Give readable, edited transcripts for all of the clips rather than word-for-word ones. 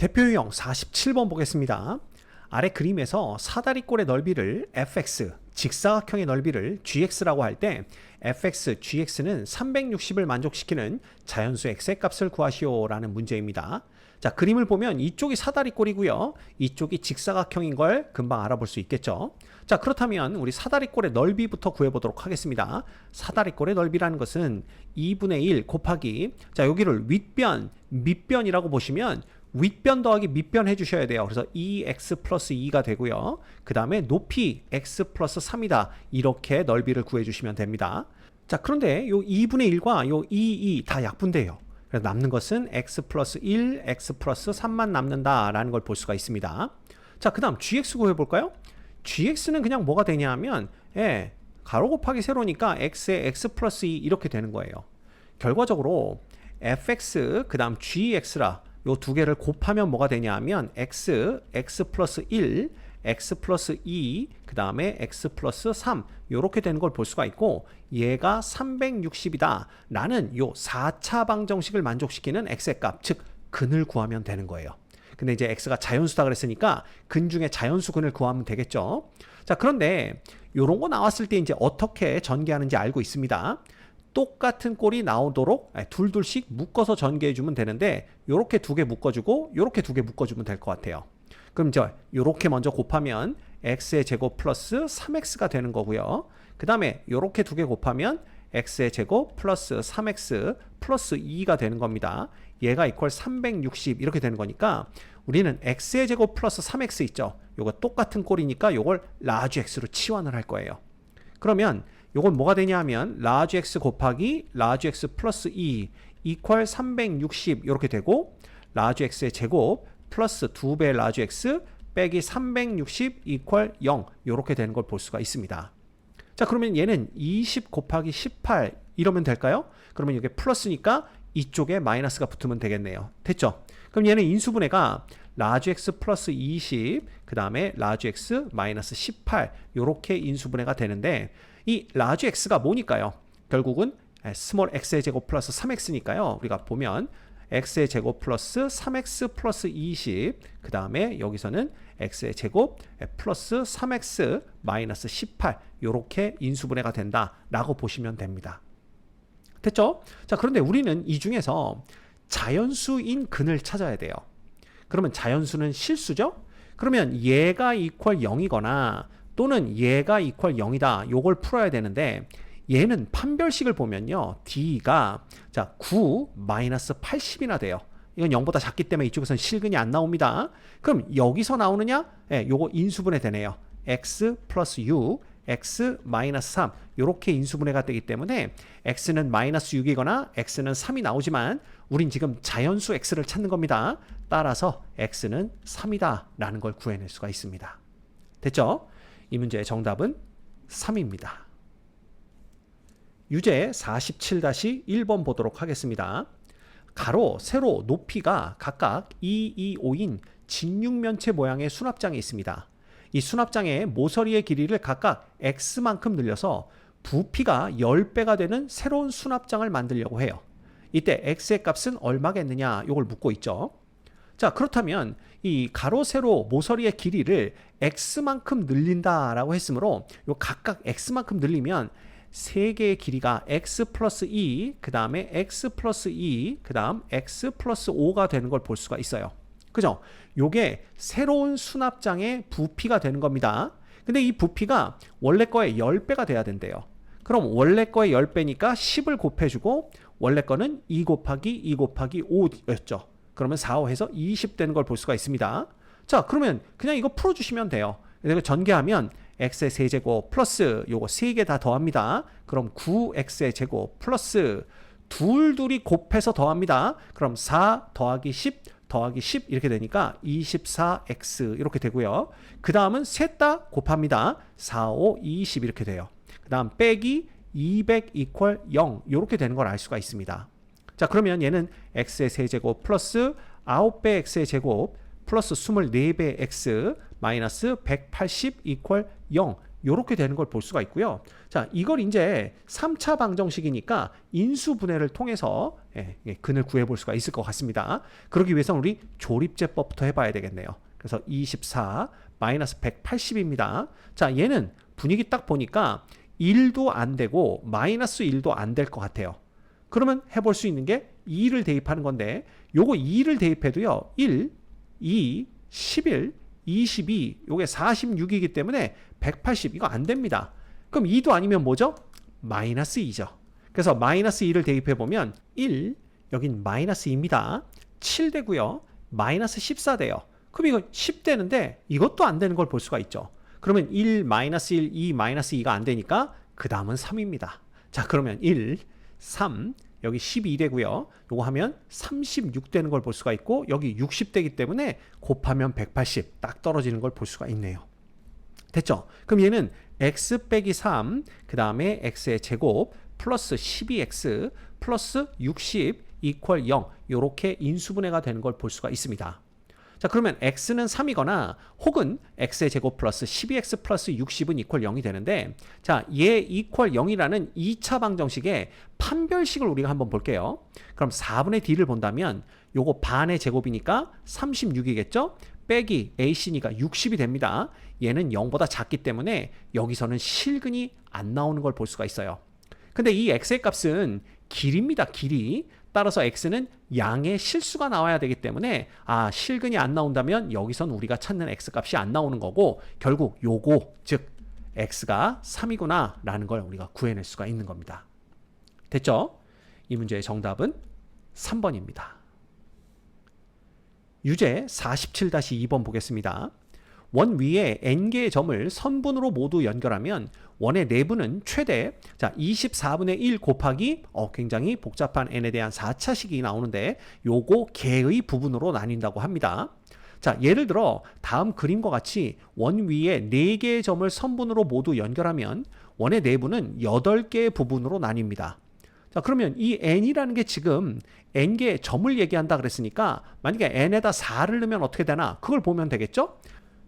대표 유형 47번 보겠습니다. 아래 그림에서 사다리꼴의 넓이를 fx, 직사각형의 넓이를 gx라고 할 때 fx, gx는 360을 만족시키는 자연수 x의 값을 구하시오 라는 문제입니다. 자, 그림을 보면 이쪽이 사다리꼴이고요. 이쪽이 직사각형인 걸 금방 알아볼 수 있겠죠. 자, 그렇다면 우리 사다리꼴의 넓이부터 구해보도록 하겠습니다. 사다리꼴의 넓이라는 것은 2분의 1 곱하기, 자, 여기를 윗변, 밑변이라고 보시면 윗변 더하기 밑변 해주셔야 돼요. 그래서 2x 플러스 2가 되고요. 그 다음에 높이 x 플러스 3이다. 이렇게 넓이를 구해주시면 됩니다. 자, 그런데 요 2분의 1과 요 2 다 약분돼요. 그래서 남는 것은 x 플러스 1, x 플러스 3만 남는다라는 걸 볼 수가 있습니다. 자, 그 다음 gx 구해볼까요? gx는 그냥 뭐가 되냐 하면 가로 곱하기 세로니까 x에 x 플러스 2 이렇게 되는 거예요. 결과적으로 fx 그 다음 gx라 요 두 개를 곱하면 뭐가 되냐 하면 x 플러스 1, x 플러스 2, 그 다음에 x 플러스 3 요렇게 되는 걸 볼 수가 있고, 얘가 360이다 라는 요 4차 방정식을 만족시키는 x의 값, 즉 근을 구하면 되는 거예요. 근데 이제 x가 자연수다 그랬으니까 근 중에 자연수 근을 구하면 되겠죠. 자, 그런데 요런 거 나왔을 때 이제 어떻게 전개하는지 알고 있습니다. 똑같은 꼴이 나오도록 둘씩 묶어서 전개해 주면 되는데, 요렇게 두 개 묶어주고 요렇게 두 개 묶어주면 될 것 같아요. 그럼 이제 요렇게 먼저 곱하면 x의 제곱 플러스 3x가 되는 거고요. 그 다음에 요렇게 두 개 곱하면 x의 제곱 플러스 3x 플러스 2가 되는 겁니다. 얘가 이퀄 360 이렇게 되는 거니까 우리는 x의 제곱 플러스 3x 있죠. 요거 똑같은 꼴이니까 요걸 라지 x로 치환을 할 거예요. 그러면 요건 뭐가 되냐 하면 라지 x 곱하기 라지 x 플러스 2 이퀄 360 이렇게 되고, 라지 x의 제곱 플러스 2배 라지 x 빼기 360 이퀄 0 이렇게 되는 걸 볼 수가 있습니다. 자, 그러면 얘는 20 곱하기 18 이러면 될까요? 그러면 이게 플러스니까 이쪽에 마이너스가 붙으면 되겠네요. 됐죠? 그럼 얘는 인수분해가 라지 x 플러스 20, 그 다음에 라지 x 마이너스 18 이렇게 인수분해가 되는데, 이 라지 x가 뭐니까요? 결국은 스몰 x의 제곱 플러스 3x니까요. 우리가 보면 x의 제곱 플러스 3x 플러스 20, 그 다음에 여기서는 x의 제곱 플러스 3x 마이너스 18 이렇게 인수분해가 된다라고 보시면 됩니다. 됐죠? 자, 그런데 우리는 이 중에서 자연수인 근을 찾아야 돼요. 그러면 자연수는 실수죠? 그러면 얘가 이퀄 0이거나 또는 얘가 이퀄 0이다. 요걸 풀어야 되는데, 얘는 판별식을 보면요. d가 자 9 마이너스 80이나 돼요. 이건 0보다 작기 때문에 이쪽에서는 실근이 안 나옵니다. 그럼 여기서 나오느냐? 요거 인수분해 되네요. x 플러스 6, x 마이너스 3 요렇게 인수분해가 되기 때문에 x는 마이너스 6이거나 x는 3이 나오지만 우린 지금 자연수 x를 찾는 겁니다. 따라서 x는 3이다 라는 걸 구해낼 수가 있습니다. 됐죠? 이 문제의 정답은 3입니다. 유제 47-1번 보도록 하겠습니다. 가로, 세로, 높이가 각각 2, 2, 5인 직육면체 모양의 수납장이 있습니다. 이 수납장의 모서리의 길이를 각각 x만큼 늘려서 부피가 10배가 되는 새로운 수납장을 만들려고 해요. 이때 x의 값은 얼마겠느냐 이걸 묻고 있죠. 자, 그렇다면 이 가로, 세로, 모서리의 길이를 x만큼 늘린다라고 했으므로 요 각각 x만큼 늘리면 세 개의 길이가 x 플러스 2, 그 다음에 x 플러스 2, 그 다음 x 플러스 5가 되는 걸 볼 수가 있어요. 그죠? 요게 새로운 수납장의 부피가 되는 겁니다. 근데 이 부피가 원래 거의 10배가 돼야 된대요. 그럼 원래 거의 10배니까 10을 곱해주고, 원래 거는 2 곱하기 2 곱하기 5였죠. 그러면 4, 5 해서 20 되는 걸 볼 수가 있습니다. 자, 그러면 그냥 이거 풀어주시면 돼요. 그래서 전개하면 x의 세제곱 플러스 요거 3개 다 더합니다. 그럼 9x의 제곱 플러스 둘이 곱해서 더합니다. 그럼 4 더하기 10 더하기 10 이렇게 되니까 24x 이렇게 되고요. 그 다음은 셋 다 곱합니다. 4, 5, 20 이렇게 돼요. 그 다음 빼기 200 이퀄 0 이렇게 되는 걸 알 수가 있습니다. 자, 그러면 얘는 x의 세제곱 플러스 9배 x의 제곱 플러스 24배 x 마이너스 180 이퀄 0 요렇게 되는 걸 볼 수가 있고요. 자, 이걸 이제 3차 방정식이니까 인수분해를 통해서 근을 구해 볼 수가 있을 것 같습니다. 그러기 위해서는 우리 조립제법부터 해봐야 되겠네요. 그래서 24 마이너스 180입니다. 자, 얘는 분위기 딱 보니까 1도 안 되고 마이너스 1도 안 될 것 같아요. 그러면 해볼 수 있는 게 2를 대입하는 건데 요거 2를 대입해도요. 1, 2, 11, 22, 요게 46이기 때문에 180 이거 안 됩니다. 그럼 2도 아니면 뭐죠? 마이너스 2죠. 그래서 마이너스 2를 대입해 보면 1, 여긴 마이너스 2입니다. 7 되고요. 마이너스 14 돼요. 그럼 이거 10 되는데 이것도 안 되는 걸 볼 수가 있죠. 그러면 1, 마이너스 1, 2, 마이너스 2가 안 되니까 그 다음은 3입니다. 자, 그러면 1, 3, 여기 12 되고요. 요거 하면 36 되는 걸 볼 수가 있고 여기 60 되기 때문에 곱하면 180 딱 떨어지는 걸 볼 수가 있네요. 됐죠? 그럼 얘는 x 빼기 3, 그 다음에 x의 제곱 플러스 12x 플러스 60 이퀄 0 요렇게 인수분해가 되는 걸 볼 수가 있습니다. 자, 그러면 x는 3이거나 혹은 x의 제곱 플러스 12x 플러스 60은 이퀄 0이 되는데 자, 얘 이퀄 0이라는 2차 방정식의 판별식을 우리가 한번 볼게요. 그럼 4분의 d를 본다면 요거 반의 제곱이니까 36이겠죠? 빼기 ac니까 60이 됩니다. 얘는 0보다 작기 때문에 여기서는 실근이 안 나오는 걸 볼 수가 있어요. 근데 이 x의 값은 길입니다. 길이. 따라서 x는 양의 실수가 나와야 되기 때문에 실근이 안 나온다면 여기선 우리가 찾는 x값이 안 나오는 거고 결국 요거 즉 x가 3이구나 라는 걸 우리가 구해낼 수가 있는 겁니다. 됐죠? 이 문제의 정답은 3번입니다. 유제 47-2번 보겠습니다. 원 위에 n개의 점을 선분으로 모두 연결하면 원의 내부는 최대 24분의 1 곱하기 굉장히 복잡한 n에 대한 4차식이 나오는데 요거 개의 부분으로 나뉜다고 합니다. 자, 예를 들어 다음 그림과 같이 원 위에 4개의 점을 선분으로 모두 연결하면 원의 내부는 8개의 부분으로 나뉩니다. 자, 그러면 이 n이라는 게 지금 n개의 점을 얘기한다 그랬으니까 만약에 n에다 4를 넣으면 어떻게 되나 그걸 보면 되겠죠?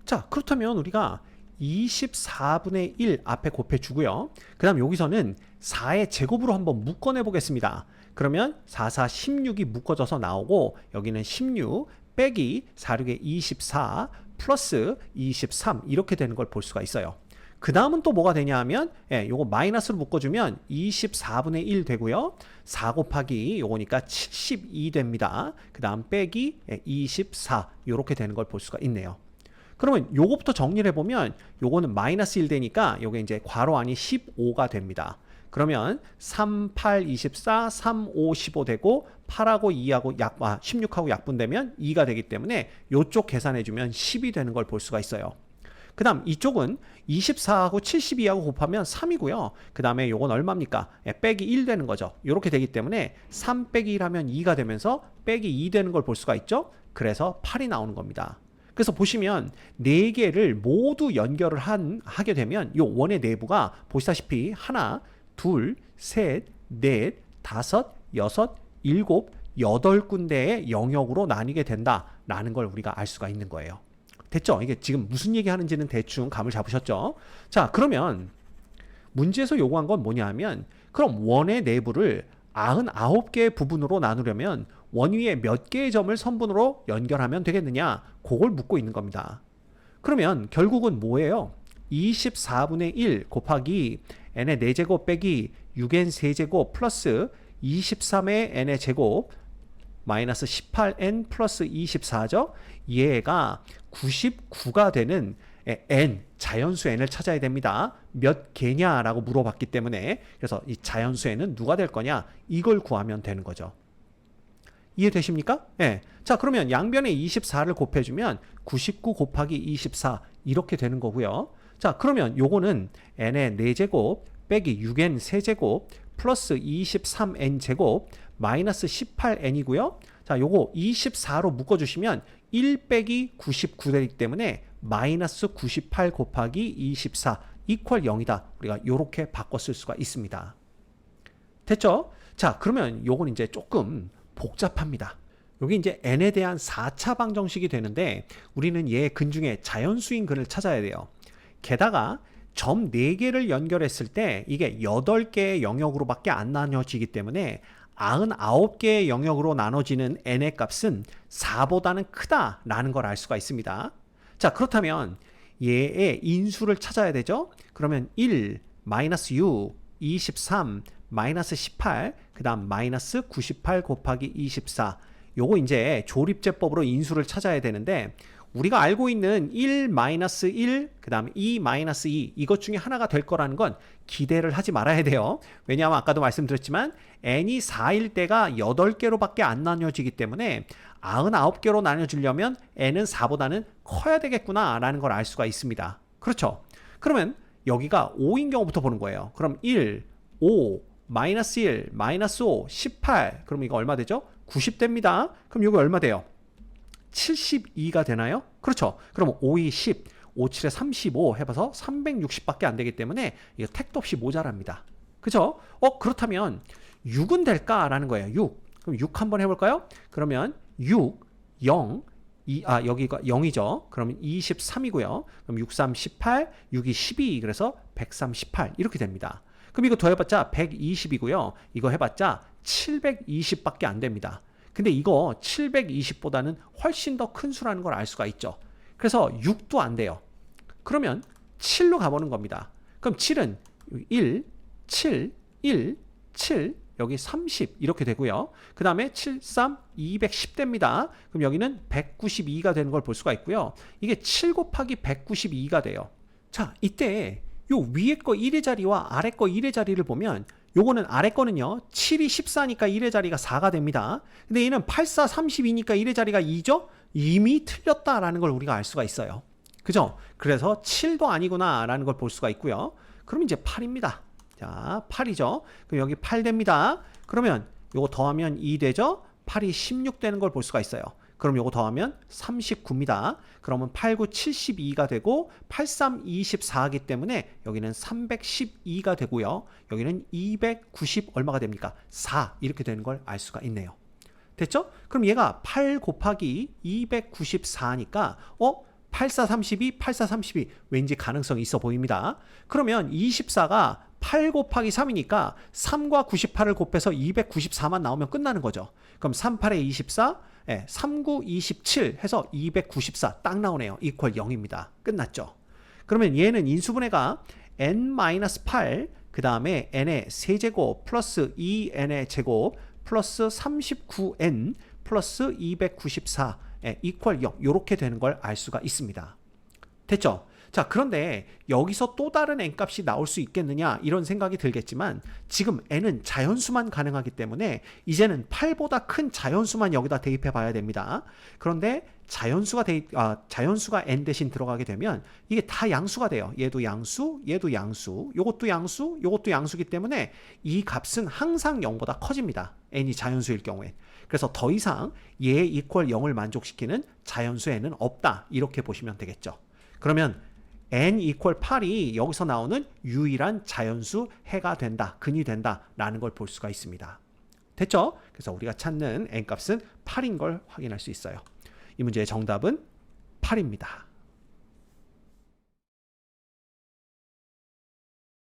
자, 그렇다면 우리가 24분의 1 앞에 곱해주고요. 그 다음 여기서는 4의 제곱으로 한번 묶어내 보겠습니다. 그러면 4, 4, 16이 묶어져서 나오고 여기는 16 빼기 4, 6에 24 플러스 23 이렇게 되는 걸 볼 수가 있어요. 그 다음은 또 뭐가 되냐 하면 요거 마이너스로 묶어주면 24분의 1 되고요. 4 곱하기 요거니까 72 됩니다. 그 다음 빼기 24 이렇게 되는 걸 볼 수가 있네요. 그러면 요거부터 정리를 해보면 요거는 마이너스 1 되니까 요게 이제 괄호 안이 15가 됩니다. 그러면 3, 8, 24, 3, 5, 15 되고 8하고 2하고 16하고 약분되면 2가 되기 때문에 요쪽 계산해주면 10이 되는 걸 볼 수가 있어요. 그 다음 이쪽은 24하고 72하고 곱하면 3이고요. 그 다음에 요건 얼마입니까? 빼기 1 되는 거죠. 이렇게 되기 때문에 3 빼기 1 하면 2가 되면서 빼기 2 되는 걸 볼 수가 있죠. 그래서 8이 나오는 겁니다. 그래서 보시면 4개를 모두 연결을 하게 되면 요 원의 내부가 보시다시피 하나, 둘, 셋, 넷, 다섯, 여섯, 일곱, 8군데의 영역으로 나뉘게 된다라는 걸 우리가 알 수가 있는 거예요. 됐죠? 이게 지금 무슨 얘기 하는지는 대충 감을 잡으셨죠? 자, 그러면 문제에서 요구한 건 뭐냐 하면 그럼 원의 내부를 99개의 부분으로 나누려면 원 위에 몇 개의 점을 선분으로 연결하면 되겠느냐? 그걸 묻고 있는 겁니다. 그러면 결국은 뭐예요? 24분의 1 곱하기 n의 4제곱 빼기 6n 세제곱 플러스 23의 n의 제곱 마이너스 18n 플러스 24죠? 얘가 99가 되는 n, 자연수 n을 찾아야 됩니다. 몇 개냐라고 물어봤기 때문에 그래서 이 자연수 n은 누가 될 거냐? 이걸 구하면 되는 거죠. 이해되십니까? 네. 자, 그러면 양변에 24를 곱해주면 99 곱하기 24 이렇게 되는 거고요. 자, 그러면 요거는 n의 4제곱 빼기 6n 세제곱 플러스 23n 제곱 마이너스 18n이고요. 자, 요거 24로 묶어주시면 1 빼기 99 되기 때문에 마이너스 98 곱하기 24 이퀄 0이다. 우리가 요렇게 바꿔 쓸 수가 있습니다. 됐죠? 자, 그러면 요건 이제 조금 복잡합니다. 여기 이제 n에 대한 4차 방정식이 되는데 우리는 얘 근 중에 자연수인 근을 찾아야 돼요. 게다가 점 4개를 연결했을 때 이게 8개의 영역으로밖에 안 나눠지기 때문에 99개의 영역으로 나눠지는 n의 값은 4보다는 크다라는 걸 알 수가 있습니다. 자, 그렇다면 얘의 인수를 찾아야 되죠. 그러면 1, 마이너스 6, 23, 마이너스 18, 그 다음 마이너스 98 곱하기 24. 요거 이제 조립제법으로 인수를 찾아야 되는데 우리가 알고 있는 1, 마이너스 1, 그 다음 2, 마이너스 2 이것 중에 하나가 될 거라는 건 기대를 하지 말아야 돼요. 왜냐하면 아까도 말씀드렸지만 n이 4일 때가 8개로밖에 안 나뉘어지기 때문에 99개로 나뉘어지려면 n은 4보다는 커야 되겠구나 라는 걸 알 수가 있습니다. 그렇죠? 그러면 여기가 5인 경우부터 보는 거예요. 그럼 1, 5, 마이너스 1, 마이너스 5, 18 그럼 이거 얼마 되죠? 90 됩니다. 그럼 이거 얼마 돼요? 72가 되나요? 그렇죠. 그럼 5, 2, 10, 5, 7에 35 해봐서 360밖에 안 되기 때문에 이거 택도 없이 모자랍니다. 그죠? 그렇다면 6은 될까라는 거예요. 6. 그럼 6 한번 해볼까요? 그러면 6, 0, 여기가 0이죠. 그러면 23이고요. 그럼 6, 3, 18, 6, 2, 12 그래서 138 이렇게 됩니다. 그럼 이거 더해봤자 120이고요. 이거 해봤자 720밖에 안 됩니다. 근데 이거 720보다는 훨씬 더 큰 수라는 걸 알 수가 있죠. 그래서 6도 안 돼요. 그러면 7로 가보는 겁니다. 그럼 7은 1, 7, 1, 7, 여기 30 이렇게 되고요. 그 다음에 7, 3, 210 됩니다. 그럼 여기는 192가 되는 걸 볼 수가 있고요. 이게 7 곱하기 192가 돼요. 자, 이때 요 위에 거 1의 자리와 아래 거 1의 자리를 보면 요거는 아래 거는요 7이 14니까 1의 자리가 4가 됩니다. 근데 얘는 8, 4, 32니까 1의 자리가 2죠? 이미 틀렸다라는 걸 우리가 알 수가 있어요. 그죠? 그래서 7도 아니구나 라는 걸 볼 수가 있고요. 그럼 이제 8입니다. 자, 8이죠. 그럼 여기 8 됩니다. 그러면 요거 더하면 2 되죠? 8이 16 되는 걸 볼 수가 있어요. 그럼 요거 더하면 39입니다. 그러면 8, 9, 72가 되고 8, 3, 24이기 때문에 여기는 312가 되고요. 여기는 290 얼마가 됩니까? 4 이렇게 되는 걸 알 수가 있네요. 됐죠? 그럼 얘가 8 곱하기 294니까 8, 4, 32, 8, 4, 32 왠지 가능성이 있어 보입니다. 그러면 24가 8 곱하기 3이니까 3과 98을 곱해서 294만 나오면 끝나는 거죠. 그럼 3, 8에 24, 3, 9, 27 해서 294 딱 나오네요. 이퀄 0입니다. 끝났죠. 그러면 얘는 인수분해가 n-8 그 다음에 n의 세제곱 플러스 2n의 제곱 플러스 39n 플러스 294 이퀄 0 이렇게 되는 걸 알 수가 있습니다. 됐죠? 자, 그런데 여기서 또 다른 n값이 나올 수 있겠느냐 이런 생각이 들겠지만 지금 n은 자연수만 가능하기 때문에 이제는 8보다 큰 자연수만 여기다 대입해 봐야 됩니다. 그런데 자연수가 n 대신 들어가게 되면 이게 다 양수가 돼요. 얘도 양수, 얘도 양수, 요것도 양수, 요것도 양수기 때문에 이 값은 항상 0보다 커집니다. n이 자연수일 경우엔. 그래서 더 이상 얘 이퀄 0을 만족시키는 자연수 n은 없다. 이렇게 보시면 되겠죠. 그러면 n 이퀄 8이 여기서 나오는 유일한 자연수 해가 된다, 근이 된다 라는 걸 볼 수가 있습니다. 됐죠? 그래서 우리가 찾는 n값은 8인 걸 확인할 수 있어요. 이 문제의 정답은 8입니다.